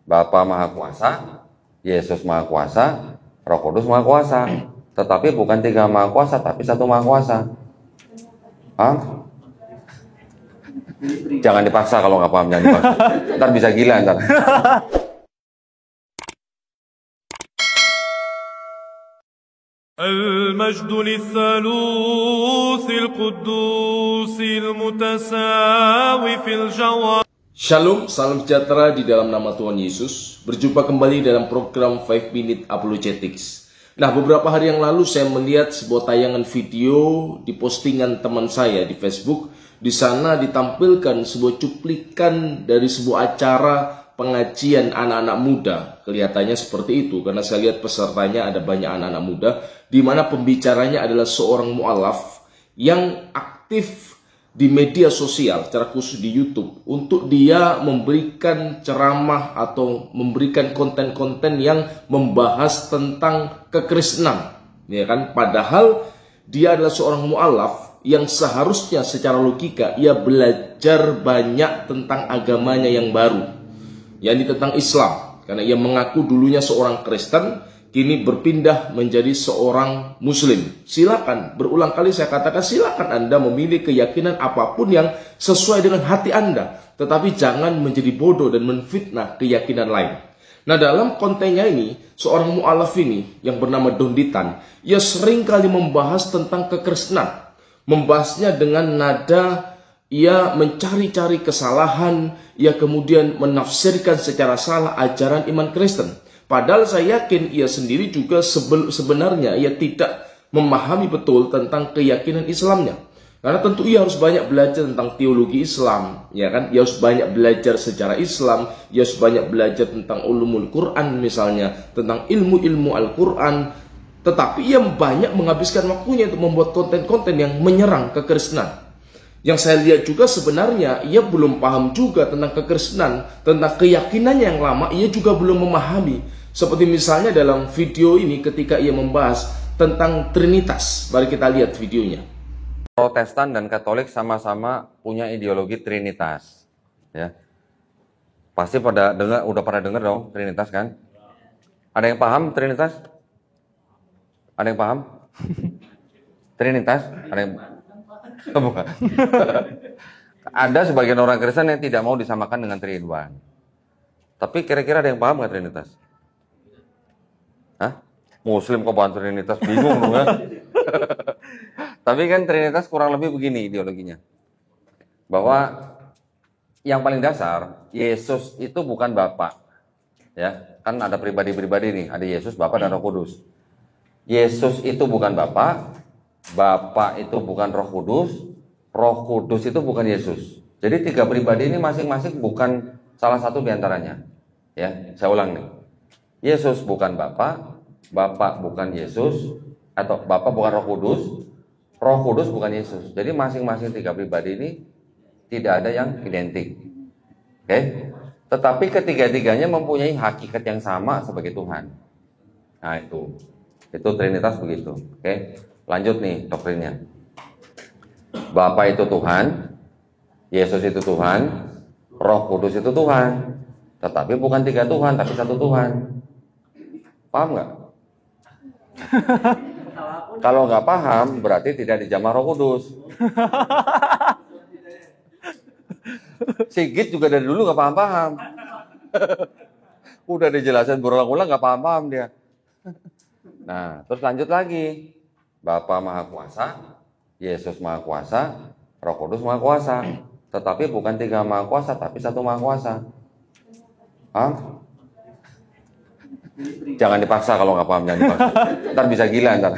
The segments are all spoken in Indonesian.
Bapa Maha Kuasa, Yesus Maha Kuasa, Roh Kudus Maha Kuasa. Tetapi bukan 3 Maha Kuasa, tapi 1 Maha Kuasa. Paham? Jangan dipaksa kalau nggak paham, jangan dipaksa. Ntar bisa gila ntar. المجد للثالوث القدوس المتساوي في الجوار. Shalom, salam sejahtera di dalam nama Tuhan Yesus. Berjumpa kembali dalam program 5 Minute Apologetics. Nah, beberapa hari yang lalu saya melihat sebuah tayangan video di postingan teman saya di Facebook. Di sana ditampilkan sebuah cuplikan dari sebuah acara pengajian anak-anak muda. Kelihatannya seperti itu karena saya lihat pesertanya ada banyak anak-anak muda, di mana pembicaranya adalah seorang mu'alaf yang aktif di media sosial, secara khusus di YouTube, untuk dia memberikan ceramah atau memberikan konten-konten yang membahas tentang kekristenan, ya kan? Padahal dia adalah seorang mu'alaf yang seharusnya secara logika ia belajar banyak tentang agamanya yang baru, yakni tentang Islam, karena ia mengaku dulunya seorang Kristen, kini berpindah menjadi seorang Muslim. Silakan, berulang kali saya katakan, silakan Anda memilih keyakinan apapun yang sesuai dengan hati Anda, tetapi jangan menjadi bodoh dan menfitnah keyakinan lain. Nah, dalam kontennya ini, seorang mu'alaf ini yang bernama Donditan, ia sering kali membahas tentang kekristenan, membahasnya dengan nada ia mencari-cari kesalahan, ia kemudian menafsirkan secara salah ajaran iman Kristen. Padahal saya yakin ia sendiri juga sebenarnya ia tidak memahami betul tentang keyakinan Islamnya. Karena tentu ia harus banyak belajar tentang teologi Islam, ya kan? Ia harus banyak belajar sejarah Islam, ia harus banyak belajar tentang ulumul Quran misalnya, tentang ilmu-ilmu Al-Quran. Tetapi ia banyak menghabiskan waktunya untuk membuat konten-konten yang menyerang kekristenan. Yang saya lihat juga sebenarnya ia belum paham juga tentang kekristenan, tentang keyakinannya yang lama ia juga belum memahami. Seperti misalnya dalam video ini ketika ia membahas tentang Trinitas. Mari kita lihat videonya. Protestan dan Katolik sama-sama punya ideologi Trinitas, ya. Pasti udah pada dengar dong Trinitas kan? Ada yang paham Trinitas? Ada yang paham? Trinitas? Ada yang bukan. Ada sebagian orang Kristen yang tidak mau disamakan dengan Triduan. Tapi kira-kira ada yang paham nggak Trinitas? Hah? Muslim kok paham Trinitas? Bingung dong kan? Tapi kan Trinitas kurang lebih begini ideologinya. Bahwa yang paling dasar, Yesus itu bukan Bapa. Ya, kan ada pribadi-pribadi nih, ada Yesus, Bapa dan Roh Kudus. Yesus itu bukan Bapa, Bapa itu bukan Roh Kudus, Roh Kudus itu bukan Yesus. Jadi 3 pribadi ini masing-masing bukan salah satu diantaranya. Ya, saya ulang nih. Yesus bukan Bapa, Bapa bukan Yesus, atau Bapa bukan Roh Kudus, Roh Kudus bukan Yesus. Jadi masing-masing 3 pribadi ini tidak ada yang identik. Oke? Tetapi ketiga-tiganya mempunyai hakikat yang sama sebagai Tuhan. Nah, itu Trinitas begitu. Oke? Lanjut nih doktrinnya. Bapa itu Tuhan, Yesus itu Tuhan, Roh Kudus itu Tuhan. Tetapi bukan 3 Tuhan, tapi 1 Tuhan. Paham nggak? Kalau nggak paham, berarti tidak dijamah Roh Kudus. Sigit juga dari dulu nggak paham-paham. Udah dijelasin berulang-ulang nggak paham-paham dia. Nah, terus lanjut lagi. Bapa Maha Kuasa, Yesus Maha Kuasa, Roh Kudus Maha Kuasa. Tetapi bukan 3 Maha Kuasa, tapi 1 Maha Kuasa. Paham? Jangan dipaksa kalau nggak paham, jangan dipaksa. Ntar bisa gila ntar.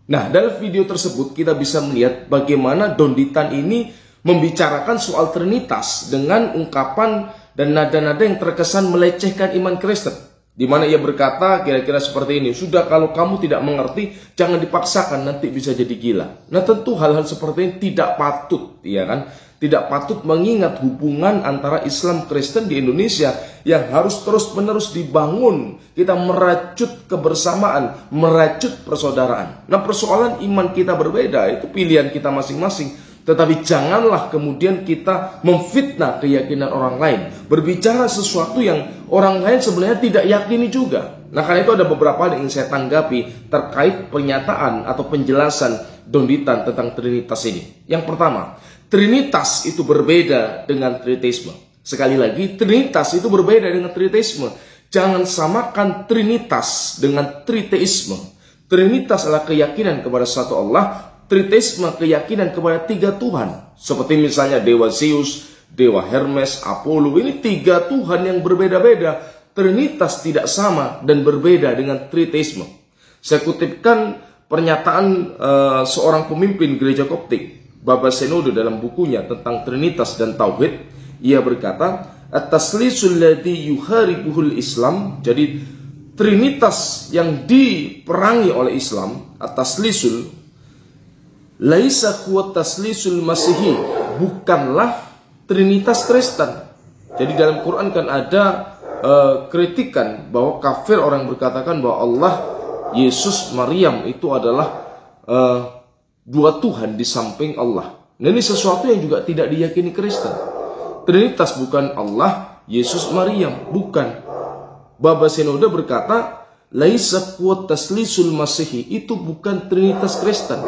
Nah, dalam video tersebut kita bisa melihat bagaimana Donditan ini membicarakan soal Trinitas dengan ungkapan dan nada-nada yang terkesan melecehkan iman Kristen. Di mana ia berkata kira-kira seperti ini, sudah kalau kamu tidak mengerti, jangan dipaksakan, nanti bisa jadi gila. Nah, tentu hal-hal seperti ini tidak patut, ya kan? Tidak patut mengingat hubungan antara Islam Kristen di Indonesia yang harus terus-menerus dibangun. Kita merajut kebersamaan, merajut persaudaraan. Nah, persoalan iman kita berbeda, itu pilihan kita masing-masing. Tetapi janganlah kemudian kita memfitnah keyakinan orang lain, berbicara sesuatu yang orang lain sebenarnya tidak yakini juga. Nah, karena itu ada beberapa hal yang ingin saya tanggapi terkait pernyataan atau penjelasan Don Ditan tentang Trinitas ini. Yang pertama, Trinitas itu berbeda dengan Trinitisme. Sekali lagi, Trinitas itu berbeda dengan Trinitisme. Jangan samakan Trinitas dengan Triteisme. Trinitas adalah keyakinan kepada satu Allah. Triteisme keyakinan kepada 3 Tuhan. Seperti misalnya Dewa Zeus, Dewa Hermes, Apollo. Ini 3 Tuhan yang berbeda-beda. Trinitas tidak sama dan berbeda dengan Triteisme. Saya kutipkan pernyataan seorang pemimpin gereja Koptik, Baba Senode, dalam bukunya tentang Trinitas dan Tauhid. Ia berkata, at-taslisul ladzi yuharibuhul Islam. Jadi Trinitas yang diperangi oleh Islam, at-taslisul laisa huwa taslisul masihi, bukanlah Trinitas Kristen. Jadi dalam Quran kan ada kritikan bahwa kafir orang berkatakan bahwa Allah, Yesus, Maryam itu adalah 2 Tuhan di samping Allah. Nah, ini sesuatu yang juga tidak diyakini Kristen. Trinitas bukan Allah, Yesus, Maryam, bukan. Baba Senode berkata, laisa huwa taslisul masihi, itu bukan Trinitas Kristen.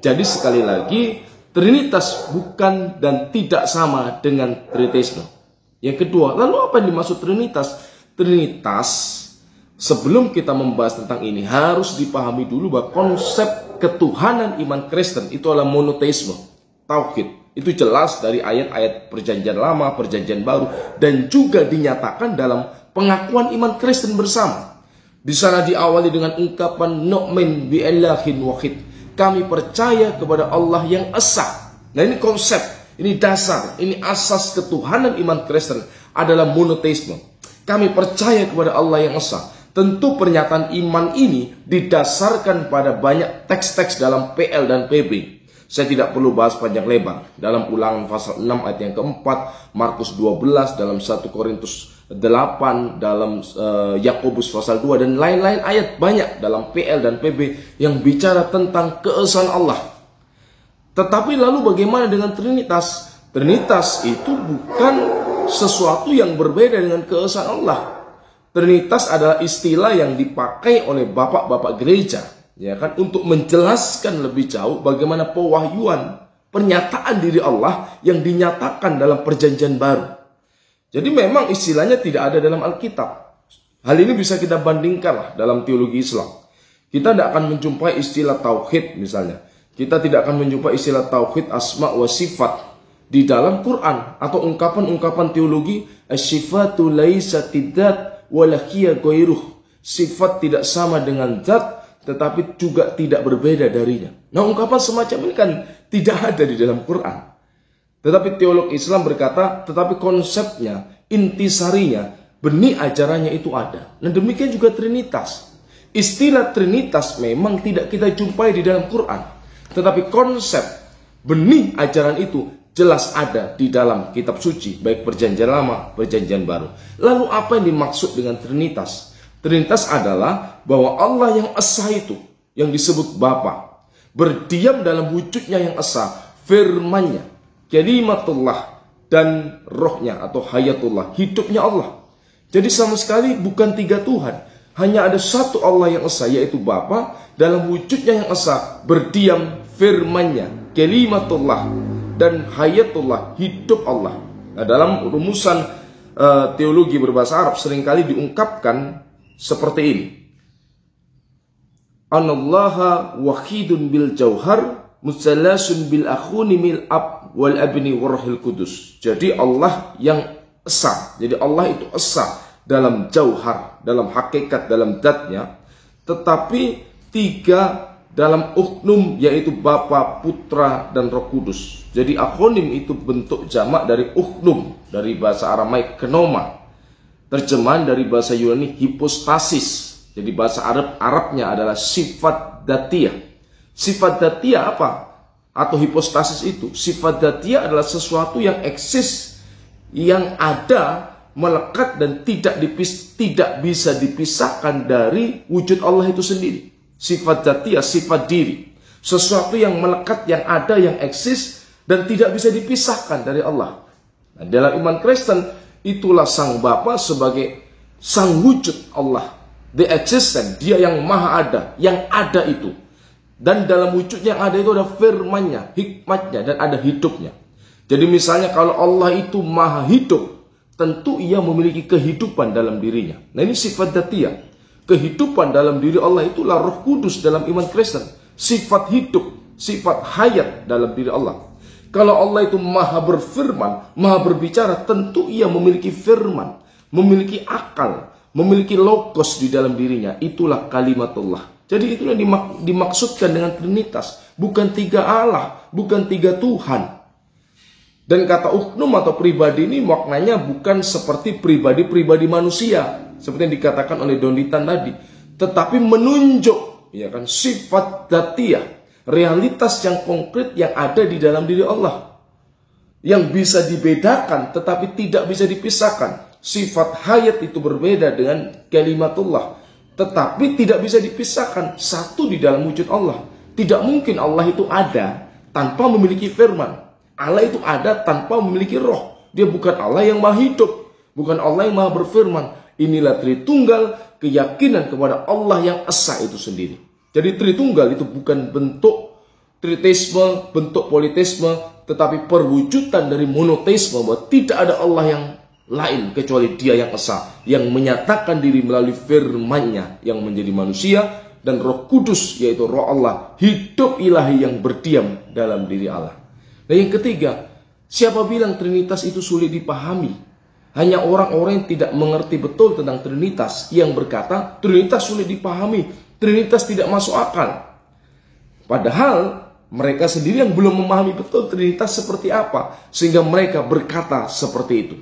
Jadi sekali lagi, Trinitas bukan dan tidak sama dengan Triteisme. Yang kedua, lalu apa yang dimaksud Trinitas? Trinitas, sebelum kita membahas tentang ini, harus dipahami dulu bahwa konsep ketuhanan iman Kristen itu adalah monoteisme, tauhid. Itu jelas dari ayat-ayat Perjanjian Lama, Perjanjian Baru, dan juga dinyatakan dalam pengakuan iman Kristen bersama. Di sana diawali dengan ungkapan nu'min bi'ilahin wahid. Kami percaya kepada Allah yang esa. Nah, ini konsep, ini dasar, ini asas ketuhanan iman Kristen adalah monoteisme. Kami percaya kepada Allah yang esa. Tentu pernyataan iman ini didasarkan pada banyak teks-teks dalam PL dan PB. Saya tidak perlu bahas panjang lebar. Dalam Ulangan pasal 6 ayat yang keempat, Markus 12, dalam 1 Korintus 8, dalam Yakobus pasal 2, dan lain-lain ayat banyak dalam PL dan PB yang bicara tentang keesaan Allah. Tetapi lalu bagaimana dengan Trinitas? Trinitas itu bukan sesuatu yang berbeda dengan keesaan Allah. Trinitas adalah istilah yang dipakai oleh bapak-bapak gereja, ya kan, untuk menjelaskan lebih jauh bagaimana pewahyuan, pernyataan diri Allah yang dinyatakan dalam Perjanjian Baru. Jadi memang istilahnya tidak ada dalam Alkitab. Hal ini bisa kita bandingkanlah dalam teologi Islam. Kita tidak akan menjumpai istilah tauhid misalnya. Kita tidak akan menjumpai istilah tauhid asma wa sifat di dalam Quran atau ungkapan-ungkapan teologi as-sifatu laisatid dzat wa la hiya ghairuh. Sifat tidak sama dengan zat tetapi juga tidak berbeda darinya. Nah, ungkapan semacam ini kan tidak ada di dalam Quran. Tetapi teolog Islam berkata, tetapi konsepnya, intisarinya, benih ajarannya itu ada. Dan demikian juga Trinitas. Istilah Trinitas memang tidak kita jumpai di dalam Quran. Tetapi konsep benih ajaran itu jelas ada di dalam kitab suci, baik Perjanjian Lama, Perjanjian Baru. Lalu apa yang dimaksud dengan Trinitas? Trinitas adalah bahwa Allah yang esa itu, yang disebut Bapa, berdiam dalam wujudnya yang esa, firman-Nya, kalimatullah, dan rohnya atau hayatullah, hidupnya Allah. Jadi sama sekali bukan 3 Tuhan. Hanya ada satu Allah yang esa, yaitu Bapa, dalam wujudnya yang esa, berdiam firman-Nya, kalimatullah, dan hayatullah, hidup Allah. Nah, dalam rumusan teologi berbahasa Arab seringkali diungkapkan seperti ini. Anallaha wahidun bil jauhar, musallasun bil akhuni mil ab wal abni warahil kudus. Jadi Allah yang esa. Jadi Allah itu esa dalam jauhar, dalam hakikat, dalam zatnya. Tetapi 3 dalam uknum, yaitu Bapa, Putra, dan Roh Kudus. Jadi akhonim itu bentuk jamak dari uknum, dari bahasa Aramaik kenoma. Terjemahan dari bahasa Yunani hipostasis. Jadi bahasa Arabnya adalah sifat datiyah. Sifat datiyah apa? Atau hipostasis itu, sifat datiyah adalah sesuatu yang eksis, yang ada, melekat, dan tidak bisa dipisahkan dari wujud Allah itu sendiri. Sifat dzatiyah, sifat diri. sesuatu yang melekat, yang ada, yang eksis dan tidak bisa dipisahkan dari Allah. Nah, dalam iman Kristen, itulah Sang Bapa sebagai sang wujud Allah, the existent, dia yang maha ada, yang ada itu. Dan dalam wujud yang ada itu ada firman-Nya, hikmatnya, dan ada hidupnya. Jadi misalnya kalau Allah itu maha hidup, tentu ia memiliki kehidupan dalam dirinya. Nah, ini sifat dzatiyah. Kehidupan dalam diri Allah itulah Roh Kudus dalam iman Kristen. Sifat hidup, sifat hayat dalam diri Allah. Kalau Allah itu maha berfirman, maha berbicara, tentu ia memiliki firman, memiliki akal, memiliki logos di dalam dirinya. Itulah kalimatullah. Jadi itulah dimaksudkan dengan Trinitas. Bukan 3 Allah, bukan 3 Tuhan. Dan kata uknum atau pribadi ini maknanya bukan seperti pribadi-pribadi manusia, seperti yang dikatakan oleh Don Litan tadi, tetapi menunjuk, ya kan, sifat dzatiyah, realitas yang konkret yang ada di dalam diri Allah, yang bisa dibedakan tetapi tidak bisa dipisahkan. Sifat hayat itu berbeda dengan kalimatullah, tetapi tidak bisa dipisahkan, satu di dalam wujud Allah. Tidak mungkin Allah itu ada tanpa memiliki firman. Allah itu ada tanpa memiliki roh. Dia bukan Allah yang maha hidup, bukan Allah yang maha berfirman. Inilah Tritunggal, keyakinan kepada Allah yang esa itu sendiri. Jadi Tritunggal itu bukan bentuk tritisme, bentuk politisme, tetapi perwujudan dari monoteisme, bahwa tidak ada Allah yang lain kecuali Dia yang esa, yang menyatakan diri melalui firman-Nya yang menjadi manusia, dan Roh Kudus, yaitu Roh Allah, hidup ilahi yang berdiam dalam diri Allah. Nah, yang ketiga, siapa bilang Trinitas itu sulit dipahami? Hanya orang-orang yang tidak mengerti betul tentang Trinitas yang berkata Trinitas sulit dipahami, Trinitas tidak masuk akal. Padahal mereka sendiri yang belum memahami betul Trinitas seperti apa, sehingga mereka berkata seperti itu.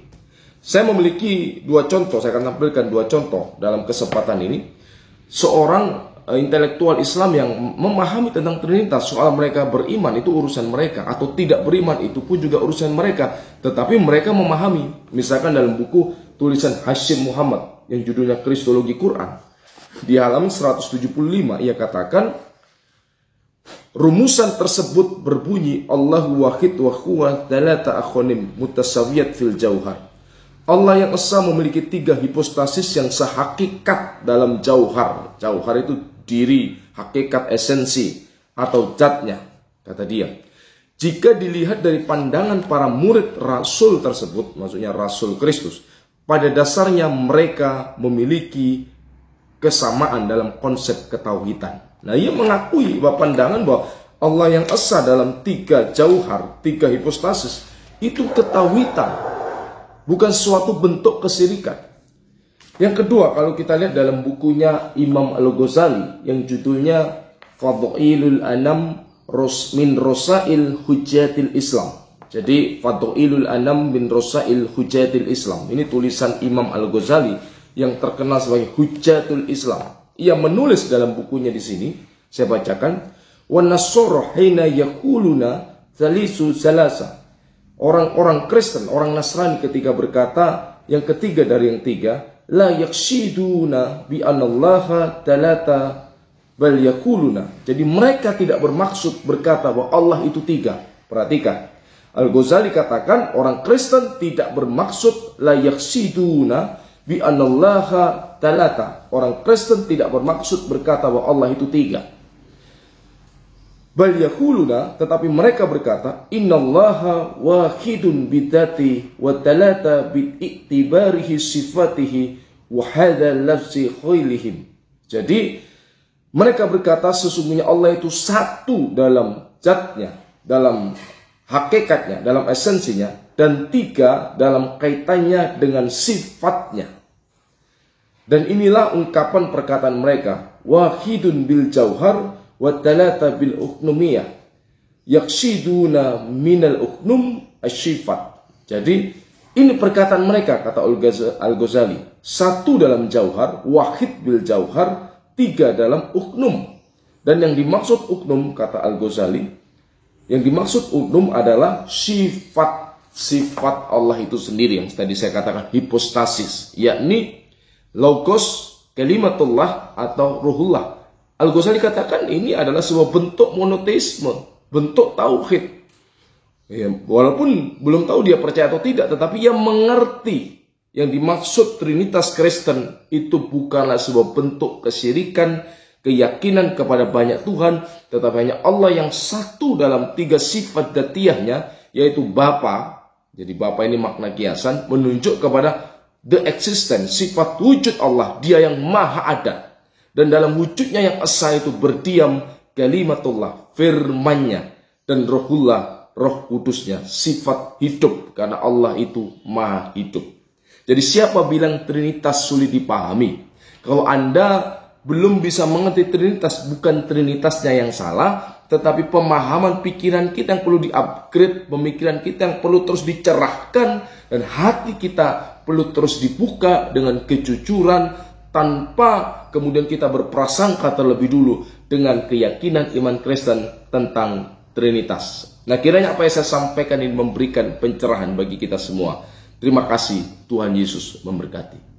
Saya memiliki 2 contoh, saya akan tampilkan 2 contoh dalam kesempatan ini. Seorang intelektual Islam yang memahami tentang Trinitas, soal mereka beriman itu urusan mereka, atau tidak beriman itu pun juga urusan mereka, tetapi mereka memahami. Misalkan dalam buku tulisan Hashim Muhammad yang judulnya Kristologi Quran, di halaman 175 ia katakan, rumusan tersebut berbunyi Allahu wahid wa huwa thalatha akhonim mutasawiyat fil jauhar. Allah yang esa memiliki 3 hipostasis yang sehakikat dalam jauhar. Jauhar itu diri, hakikat, esensi, atau zatnya, kata dia. Jika dilihat dari pandangan para murid Rasul tersebut, maksudnya Rasul Kristus, pada dasarnya mereka memiliki kesamaan dalam konsep ketauhidan. Nah, ia mengakui bahwa pandangan bahwa Allah yang esa dalam 3 jauhar, 3 hipostasis, itu ketauhidan, bukan suatu bentuk kesyirikan. Yang kedua, kalau kita lihat dalam bukunya Imam Al-Ghazali yang judulnya Fadhailul Anam min Rosail Hujatil Islam. Jadi Fadhailul Anam min Rosail Hujatil Islam. Ini tulisan Imam Al-Ghazali yang terkenal sebagai Hujatul Islam. Ia menulis dalam bukunya di sini, saya bacakan, wa nasara hina yaquluna thalithu salasa. Orang-orang Kristen, orang Nasrani ketika berkata yang ketiga dari yang 3, la yakshiduna bi anallaha talata bal yakuluna. Jadi mereka tidak bermaksud berkata bahwa Allah itu 3. Perhatikan, Al-Ghazali katakan orang Kristen tidak bermaksud la yakshiduna bi anallaha talata. Orang Kristen tidak bermaksud berkata bahwa Allah itu 3. Bal yakuluna, tetapi mereka berkata innallaha wahidun bidzati wa talata bi i'tibarihi sifatihi wa hadza lafzi khailihim. Jadi mereka berkata sesungguhnya Allah itu satu dalam zatnya, dalam hakikatnya, dalam esensinya, dan 3 dalam kaitannya dengan sifatnya. Dan inilah ungkapan perkataan mereka, wahidun bil jauhar wa talata bil uknumiyah yakshiduna minal uknum asyifat. Jadi ini perkataan mereka, kata Al-Ghazali, 1 dalam jauhar, wahid bil jauhar, 3 dalam uknum. Dan yang dimaksud uknum, kata Al-Ghazali, yang dimaksud uknum adalah sifat Allah itu sendiri, yang tadi saya katakan hipostasis, yakni logos, kalimatullah atau ruhullah, Al-Ghazali katakan ini adalah sebuah bentuk monoteisme, bentuk tauhid. Ya, walaupun belum tahu dia percaya atau tidak, tetapi ia mengerti yang dimaksud Trinitas Kristen itu bukanlah sebuah bentuk kesyirikan, keyakinan kepada banyak Tuhan, tetapi hanya Allah yang satu dalam 3 sifat dzatiyahnya, yaitu Bapa. Jadi Bapa ini makna kiasan, menunjuk kepada the existence, sifat wujud Allah, dia yang maha ada. Dan dalam wujudnya yang esa itu berdiam kalimatullah, firmannya, dan rohullah, Roh Kudusnya, sifat hidup, karena Allah itu maha hidup. Jadi siapa bilang Trinitas sulit dipahami? Kalau Anda belum bisa mengerti Trinitas, bukan Trinitasnya yang salah, tetapi pemahaman pikiran kita yang perlu di-upgrade, pemikiran kita yang perlu terus dicerahkan, dan hati kita perlu terus dibuka dengan kejujuran, tanpa kemudian kita berprasangka terlebih dulu dengan keyakinan iman Kristen tentang Trinitas. Nah, kiranya apa yang saya sampaikan ini memberikan pencerahan bagi kita semua. Terima kasih, Tuhan Yesus memberkati.